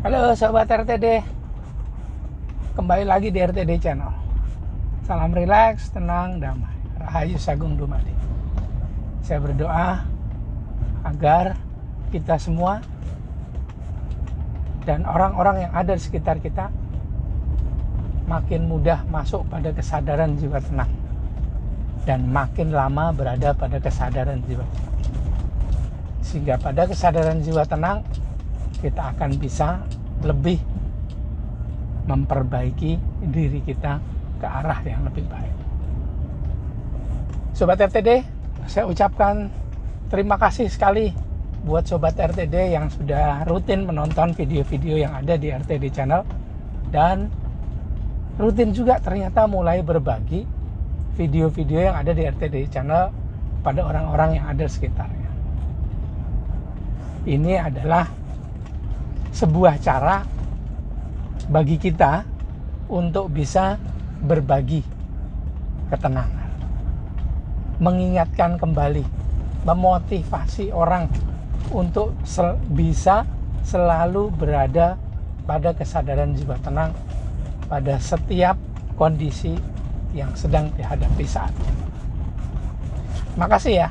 Halo Sobat RTD, kembali lagi di RTD Channel. Salam rileks, tenang, damai. Rahayu Sagung Dumadi. Saya berdoa agar kita semua dan orang-orang yang ada di sekitar kita makin mudah masuk pada kesadaran jiwa tenang dan makin lama berada pada kesadaran jiwa tenang. Sehingga pada kesadaran jiwa tenang kita akan bisa lebih memperbaiki diri kita ke arah yang lebih baik. Sobat RTD, saya ucapkan terima kasih sekali buat Sobat RTD yang sudah rutin menonton video-video yang ada di RTD Channel, dan rutin juga ternyata mulai berbagi video-video yang ada di RTD Channel pada orang-orang yang ada di sekitarnya. Ini adalah sebuah cara bagi kita untuk bisa berbagi ketenangan, mengingatkan kembali, memotivasi orang untuk bisa selalu berada pada kesadaran jiwa tenang pada setiap kondisi yang sedang dihadapi saat ini. Makasih ya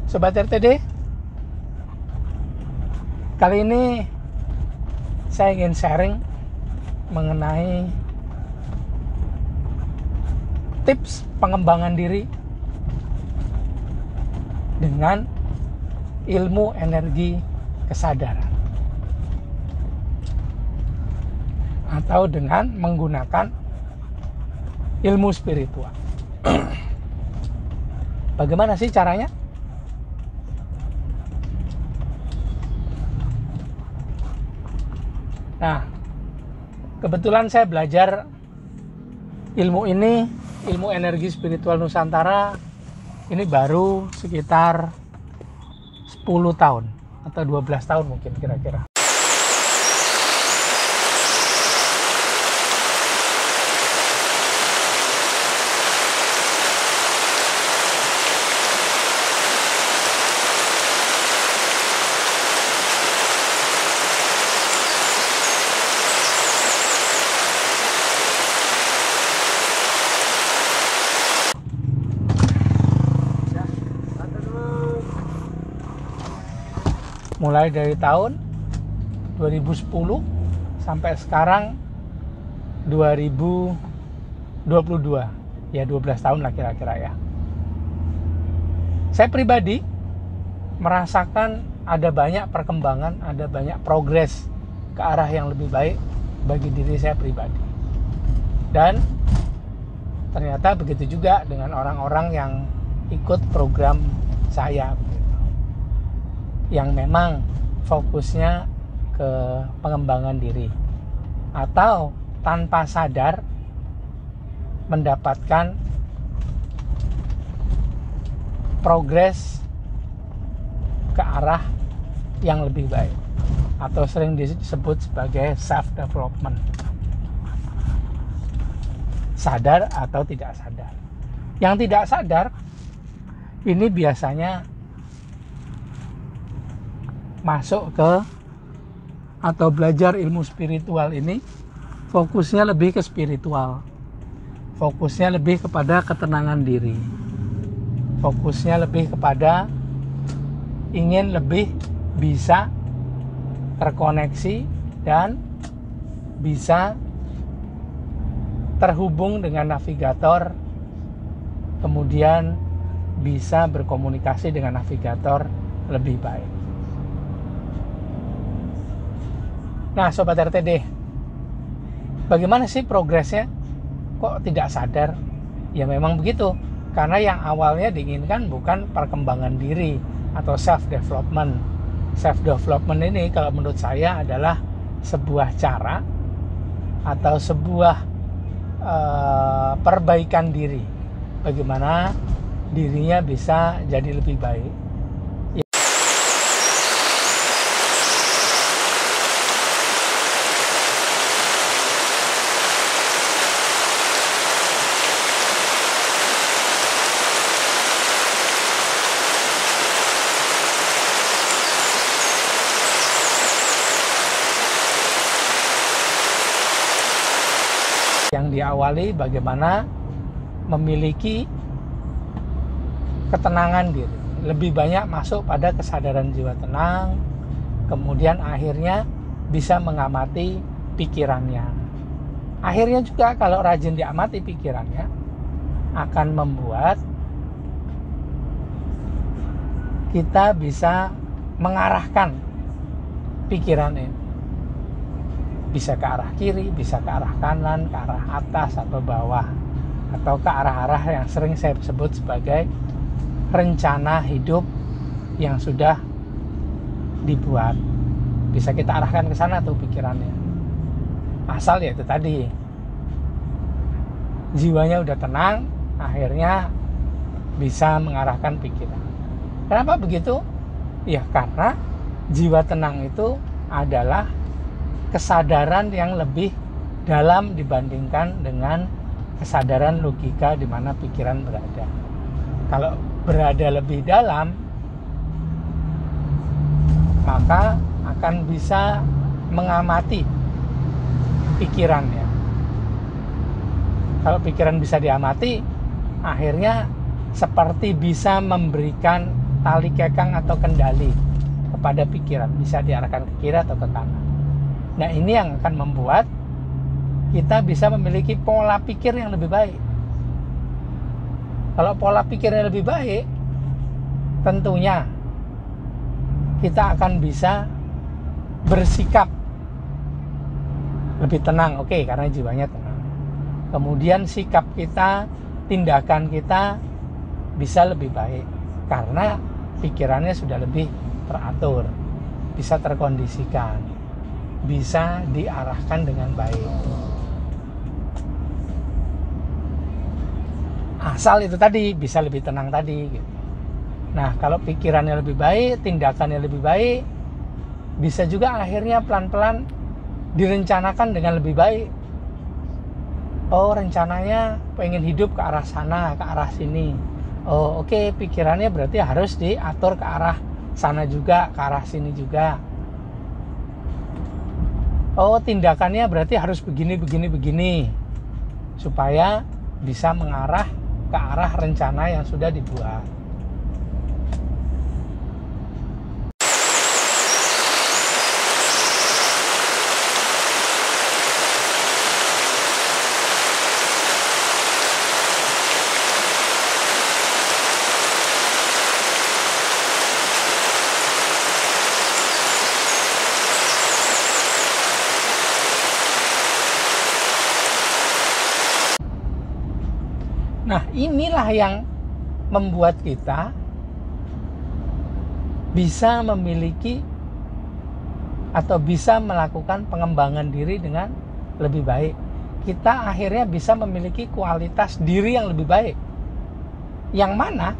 Sobat RTD. Kali ini saya ingin sharing mengenai tips pengembangan diri dengan ilmu energi kesadaran, atau dengan menggunakan ilmu spiritual. Bagaimana sih caranya? Nah, kebetulan saya belajar ilmu ini, ilmu energi spiritual Nusantara, ini baru sekitar 10 tahun atau 12 tahun mungkin kira-kira. Mulai dari tahun 2010 sampai sekarang 2022, ya 12 tahun lah kira-kira ya. Saya pribadi merasakan ada banyak perkembangan, ada banyak progres ke arah yang lebih baik bagi diri saya pribadi. Dan ternyata begitu juga dengan orang-orang yang ikut program saya, yang memang fokusnya ke pengembangan diri atau tanpa sadar mendapatkan progres ke arah yang lebih baik, atau sering disebut sebagai self development, sadar atau tidak sadar. Yang tidak sadar ini biasanya masuk ke atau belajar ilmu spiritual ini fokusnya lebih ke spiritual, fokusnya lebih kepada ketenangan diri, fokusnya lebih kepada ingin lebih bisa terkoneksi dan bisa terhubung dengan navigator, kemudian bisa berkomunikasi dengan navigator lebih baik. Nah Sobat RTD, bagaimana sih progresnya? Kok tidak sadar? Ya memang begitu, karena yang awalnya diinginkan bukan perkembangan diri atau self development. Self development ini kalau menurut saya adalah sebuah cara atau sebuah perbaikan diri, bagaimana dirinya bisa jadi lebih baik. yang diawali bagaimana memiliki ketenangan diri, lebih banyak masuk pada kesadaran jiwa tenang, kemudian akhirnya bisa mengamati pikirannya. Akhirnya juga kalau rajin diamati pikirannya akan membuat kita bisa mengarahkan pikiran ini, bisa ke arah kiri, bisa ke arah kanan, ke arah atas atau bawah, atau ke arah-arah yang sering saya sebut sebagai rencana hidup yang sudah dibuat. Bisa kita arahkan ke sana tuh pikirannya. Asal ya itu tadi, jiwanya udah tenang, akhirnya bisa mengarahkan pikiran. Kenapa begitu? Ya karena jiwa tenang itu adalah kesadaran yang lebih dalam dibandingkan dengan kesadaran logika di mana pikiran berada. Kalau berada lebih dalam, maka akan bisa mengamati pikirannya. Kalau pikiran bisa diamati, akhirnya seperti bisa memberikan tali kekang atau kendali kepada pikiran, bisa diarahkan ke kiri atau ke kanan. Nah, ini yang akan membuat kita bisa memiliki pola pikir yang lebih baik. Kalau pola pikirnya lebih baik, tentunya kita akan bisa bersikap lebih tenang, oke, karena jiwanya tenang. Kemudian sikap kita, tindakan kita bisa lebih baik karena pikirannya sudah lebih teratur, bisa terkondisikan, bisa diarahkan dengan baik. Asal itu tadi bisa lebih tenang tadi gitu. Nah, kalau pikirannya lebih baik, tindakannya lebih baik, bisa juga akhirnya pelan-pelan direncanakan dengan lebih baik. Oh, rencananya pengen hidup ke arah sana, ke arah sini. Oh, oke, pikirannya berarti harus diatur ke arah sana juga, ke arah sini juga. Oh, tindakannya berarti harus begini, supaya bisa mengarah ke arah rencana yang sudah dibuat. Nah, inilah yang membuat kita bisa memiliki atau bisa melakukan pengembangan diri dengan lebih baik. Kita akhirnya bisa memiliki kualitas diri yang lebih baik. Yang mana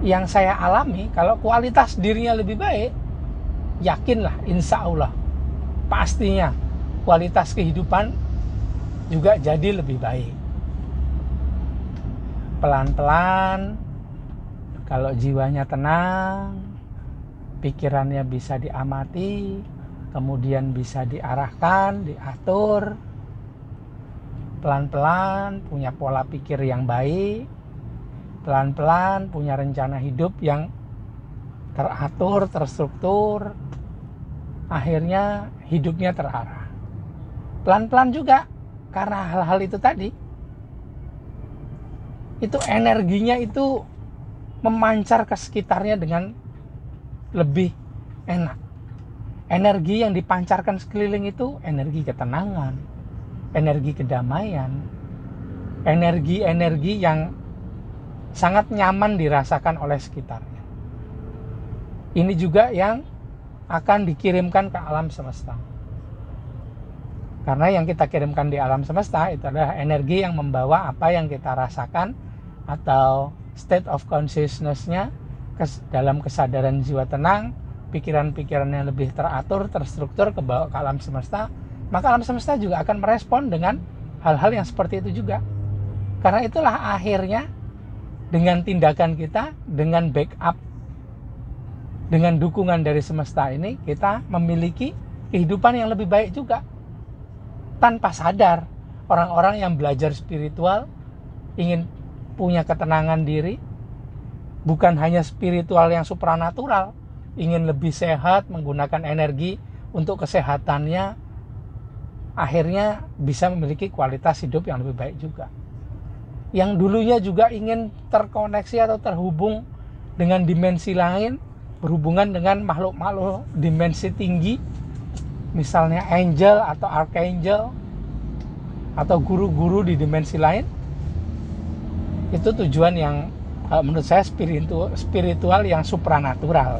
yang saya alami, kalau kualitas dirinya lebih baik, yakinlah, insya Allah, pastinya kualitas kehidupan juga jadi lebih baik. Pelan-pelan, kalau jiwanya tenang, pikirannya bisa diamati, kemudian bisa diarahkan, diatur, pelan-pelan punya pola pikir yang baik, pelan-pelan punya rencana hidup yang teratur, terstruktur, akhirnya hidupnya terarah. Pelan-pelan juga, karena hal-hal itu tadi, itu energinya itu memancar ke sekitarnya dengan lebih enak. Energi yang dipancarkan sekeliling itu energi ketenangan, energi kedamaian, energi-energi yang sangat nyaman dirasakan oleh sekitarnya. Ini juga yang akan dikirimkan ke alam semesta. Karena yang kita kirimkan di alam semesta itu adalah energi yang membawa apa yang kita rasakan atau state of consciousness-nya dalam kesadaran jiwa tenang, pikiran-pikiran yang lebih teratur, terstruktur ke bawah ke alam semesta, maka alam semesta juga akan merespon dengan hal-hal yang seperti itu juga. Karena itulah akhirnya dengan tindakan kita, dengan backup, dengan dukungan dari semesta ini, kita memiliki kehidupan yang lebih baik juga. tanpa sadar. Orang-orang yang belajar spiritual ingin punya ketenangan diri, bukan hanya spiritual yang supranatural, ingin lebih sehat, menggunakan energi untuk kesehatannya, akhirnya bisa memiliki kualitas hidup yang lebih baik juga. Yang dulunya juga ingin terkoneksi atau terhubung dengan dimensi lain, berhubungan dengan makhluk-makhluk dimensi tinggi, misalnya angel atau archangel, atau guru-guru di dimensi lain, itu tujuan yang menurut saya spiritual yang supranatural.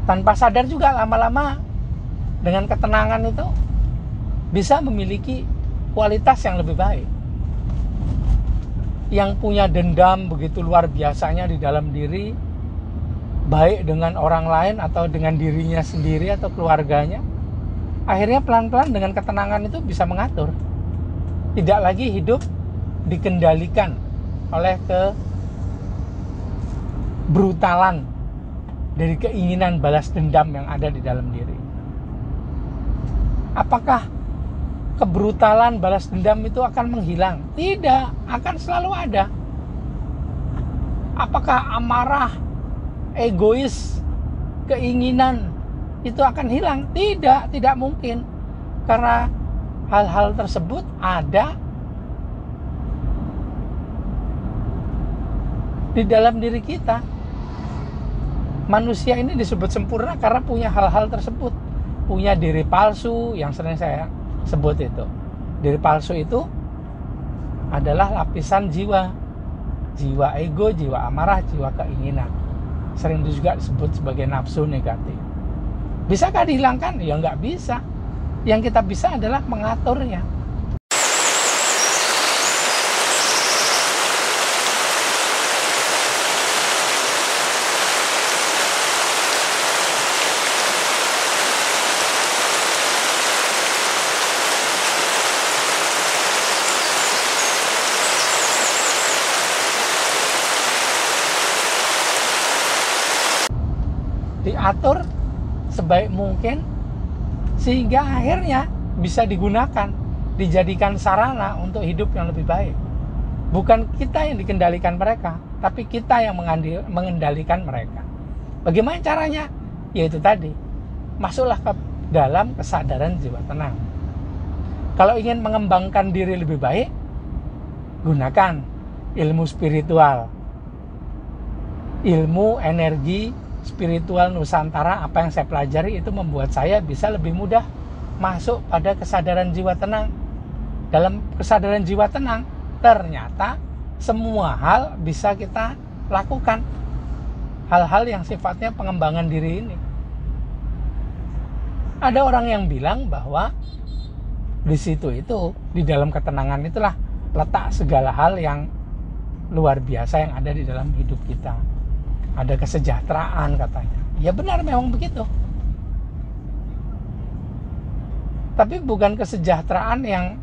Tanpa sadar juga lama-lama dengan ketenangan itu bisa memiliki kualitas yang lebih baik. Yang punya dendam begitu luar biasanya di dalam diri, baik dengan orang lain atau dengan dirinya sendiri atau keluarganya, akhirnya pelan-pelan dengan ketenangan itu bisa mengatur. Tidak lagi hidup dikendalikan oleh kebrutalan dari keinginan balas dendam yang ada di dalam diri. Apakah kebrutalan balas dendam itu akan menghilang? Tidak, akan selalu ada. Apakah amarah, egois, keinginan itu akan hilang? Tidak, tidak mungkin. Karena hal-hal tersebut ada di dalam diri kita. Manusia ini disebut sempurna karena punya hal-hal tersebut. Punya diri palsu yang sering saya sebut itu. Diri palsu itu adalah lapisan jiwa. Jiwa ego, jiwa amarah, jiwa keinginan. Sering juga disebut sebagai nafsu negatif. Bisakah dihilangkan? Ya nggak bisa. Yang kita bisa adalah mengaturnya. Diatur sebaik mungkin sehingga akhirnya bisa digunakan, dijadikan sarana untuk hidup yang lebih baik. Bukan kita yang dikendalikan mereka, tapi kita yang mengendalikan mereka. Bagaimana caranya? Yaitu tadi, masuklah ke dalam kesadaran jiwa tenang. Kalau ingin mengembangkan diri lebih baik, gunakan ilmu spiritual, ilmu energi spiritual Nusantara. Apa yang saya pelajari itu membuat saya bisa lebih mudah masuk pada kesadaran jiwa tenang. Dalam kesadaran jiwa tenang, ternyata semua hal bisa kita lakukan. Hal-hal yang sifatnya pengembangan diri ini. Ada orang yang bilang bahwa di situ itu, di dalam ketenangan itulah letak segala hal yang luar biasa yang ada di dalam hidup kita. Ada kesejahteraan katanya. Ya benar, memang begitu. Tapi bukan kesejahteraan yang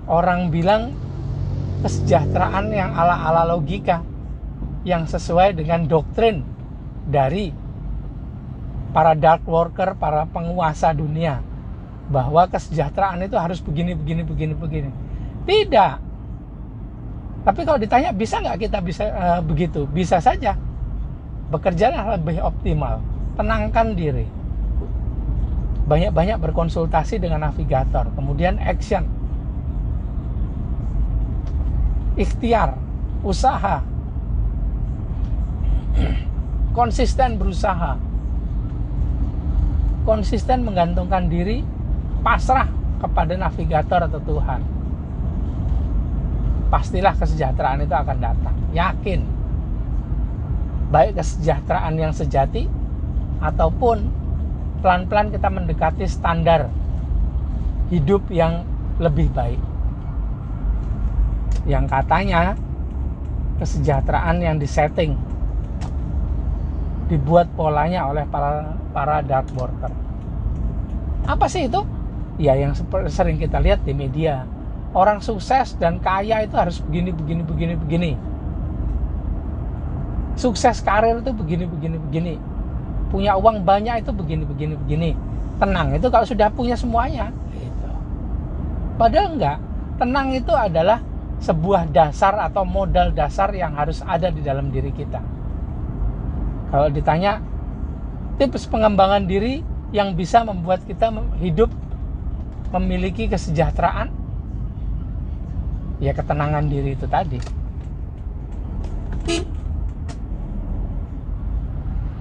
orang bilang kesejahteraan yang ala-ala logika, yang sesuai dengan doktrin dari para dark worker, para penguasa dunia, bahwa kesejahteraan itu harus begini. Tidak. Tapi kalau ditanya bisa nggak kita bisa begitu? Bisa saja. Bekerjalah lebih optimal, tenangkan diri, banyak-banyak berkonsultasi dengan navigator, kemudian action, ikhtiar, usaha, konsisten berusaha, konsisten menggantungkan diri, pasrah kepada navigator atau Tuhan. Pastilah kesejahteraan itu akan datang, yakin. Baik kesejahteraan yang sejati ataupun pelan-pelan kita mendekati standar hidup yang lebih baik. Yang katanya kesejahteraan yang disetting, dibuat polanya oleh para dark worker. Apa sih itu? Ya yang sering kita lihat di media. Orang sukses dan kaya itu harus begini. Sukses karir itu begini. Punya uang banyak itu begini. tenang itu kalau sudah punya semuanya gitu. Padahal enggak. Tenang itu adalah sebuah dasar atau modal dasar yang harus ada di dalam diri kita. Kalau ditanya tips pengembangan diri yang bisa membuat kita hidup memiliki kesejahteraan, ya ketenangan diri itu tadi.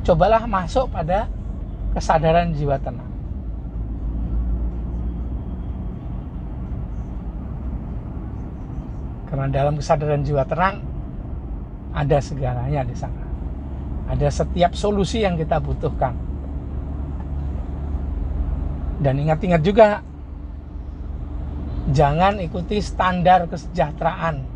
Cobalah masuk pada kesadaran jiwa tenang. Karena dalam kesadaran jiwa tenang ada segalanya di sana. Ada setiap solusi yang kita butuhkan. Dan ingat-ingat juga, jangan ikuti standar kesejahteraan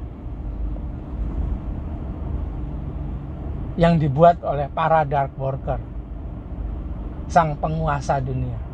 yang dibuat oleh para dark worker, sang penguasa dunia.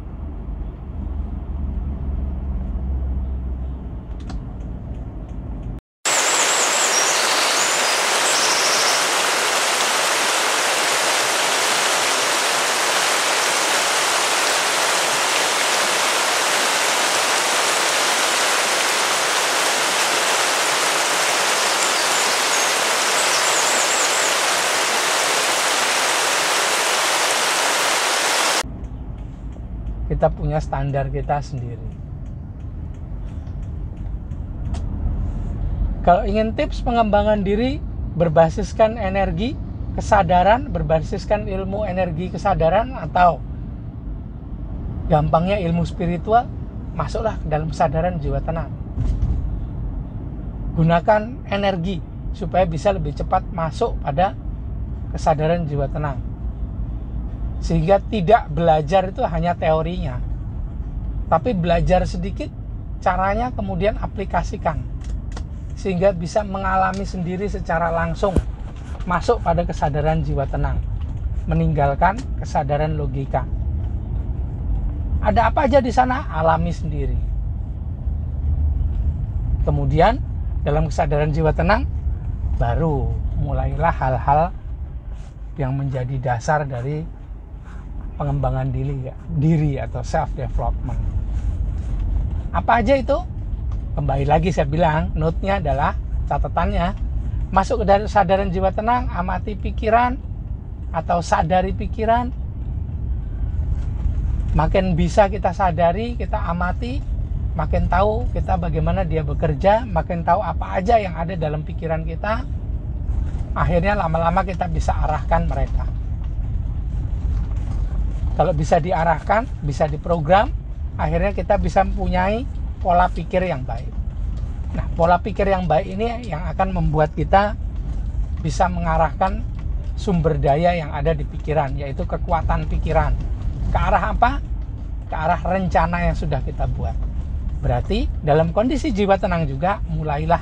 Kita punya standar kita sendiri. Kalau ingin tips pengembangan diri berbasiskan energi, kesadaran, berbasiskan ilmu energi kesadaran, atau gampangnya ilmu spiritual, masuklah ke dalam kesadaran jiwa tenang. Gunakan energi supaya bisa lebih cepat masuk pada kesadaran jiwa tenang. Sehingga tidak belajar itu hanya teorinya, tapi belajar sedikit, caranya kemudian aplikasikan, sehingga bisa mengalami sendiri secara langsung masuk pada kesadaran jiwa tenang, meninggalkan kesadaran logika. Ada apa aja di sana, alami sendiri. Kemudian dalam kesadaran jiwa tenang baru mulailah hal-hal yang menjadi dasar dari pengembangan diri atau self development. Apa aja itu? Kembali lagi saya bilang, note-nya adalah catatannya, masuk ke dalam kesadaran jiwa tenang, amati pikiran atau sadari pikiran. Makin bisa kita sadari, kita amati, makin tahu kita bagaimana dia bekerja, makin tahu apa aja yang ada dalam pikiran kita. Akhirnya lama-lama kita bisa arahkan mereka. Kalau bisa diarahkan, bisa diprogram, akhirnya kita bisa mempunyai pola pikir yang baik. Nah, pola pikir yang baik ini yang akan membuat kita bisa mengarahkan sumber daya yang ada di pikiran, yaitu kekuatan pikiran. Ke arah apa? Ke arah rencana yang sudah kita buat. Berarti dalam kondisi jiwa tenang juga, mulailah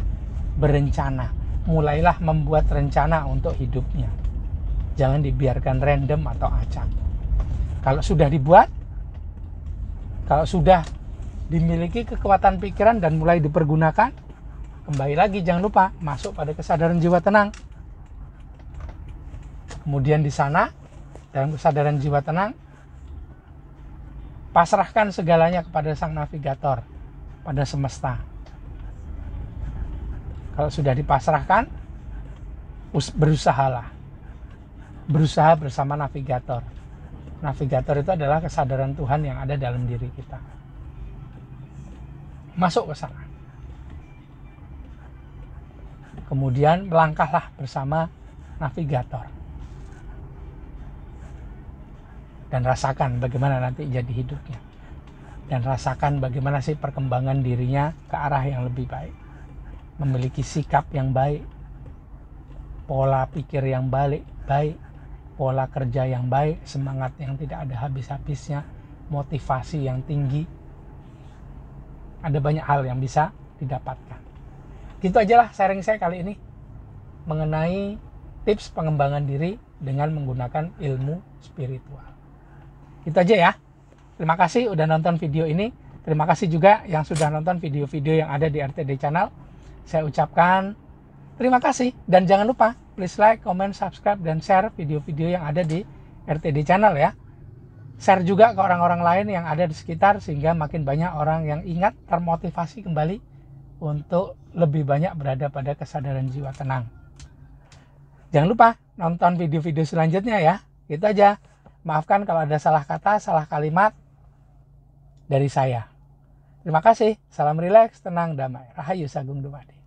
berencana, mulailah membuat rencana untuk hidupnya. Jangan dibiarkan random atau acak. Kalau sudah dibuat, kalau sudah dimiliki kekuatan pikiran dan mulai dipergunakan, kembali lagi jangan lupa masuk pada kesadaran jiwa tenang. Kemudian di sana, dalam kesadaran jiwa tenang, pasrahkan segalanya kepada sang navigator, pada semesta. Kalau sudah dipasrahkan, berusahalah. Berusaha bersama navigator. Navigator itu adalah kesadaran Tuhan yang ada dalam diri kita. Masuk ke sana. Kemudian melangkahlah bersama navigator. Dan rasakan bagaimana nanti jadi hidupnya. Dan rasakan bagaimana sih perkembangan dirinya ke arah yang lebih baik. Memiliki sikap yang baik. Pola pikir yang baik. Pola kerja yang baik, semangat yang tidak ada habis-habisnya, motivasi yang tinggi. Ada banyak hal yang bisa didapatkan. Gitu aja lah sharing saya kali ini mengenai tips pengembangan diri dengan menggunakan ilmu spiritual. Gitu aja ya. Terima kasih udah nonton video ini. Terima kasih juga yang sudah nonton video-video yang ada di RTD Channel. Saya ucapkan terima kasih, dan jangan lupa please like, comment, subscribe, dan share video-video yang ada di RTD Channel ya. share juga ke orang-orang lain yang ada di sekitar, sehingga makin banyak orang yang ingat, termotivasi kembali untuk lebih banyak berada pada kesadaran jiwa tenang. Jangan lupa nonton video-video selanjutnya ya. Itu aja. Maafkan kalau ada salah kata, salah kalimat dari saya. Terima kasih. Salam rileks, tenang, damai. Rahayu Sagung Dumadi.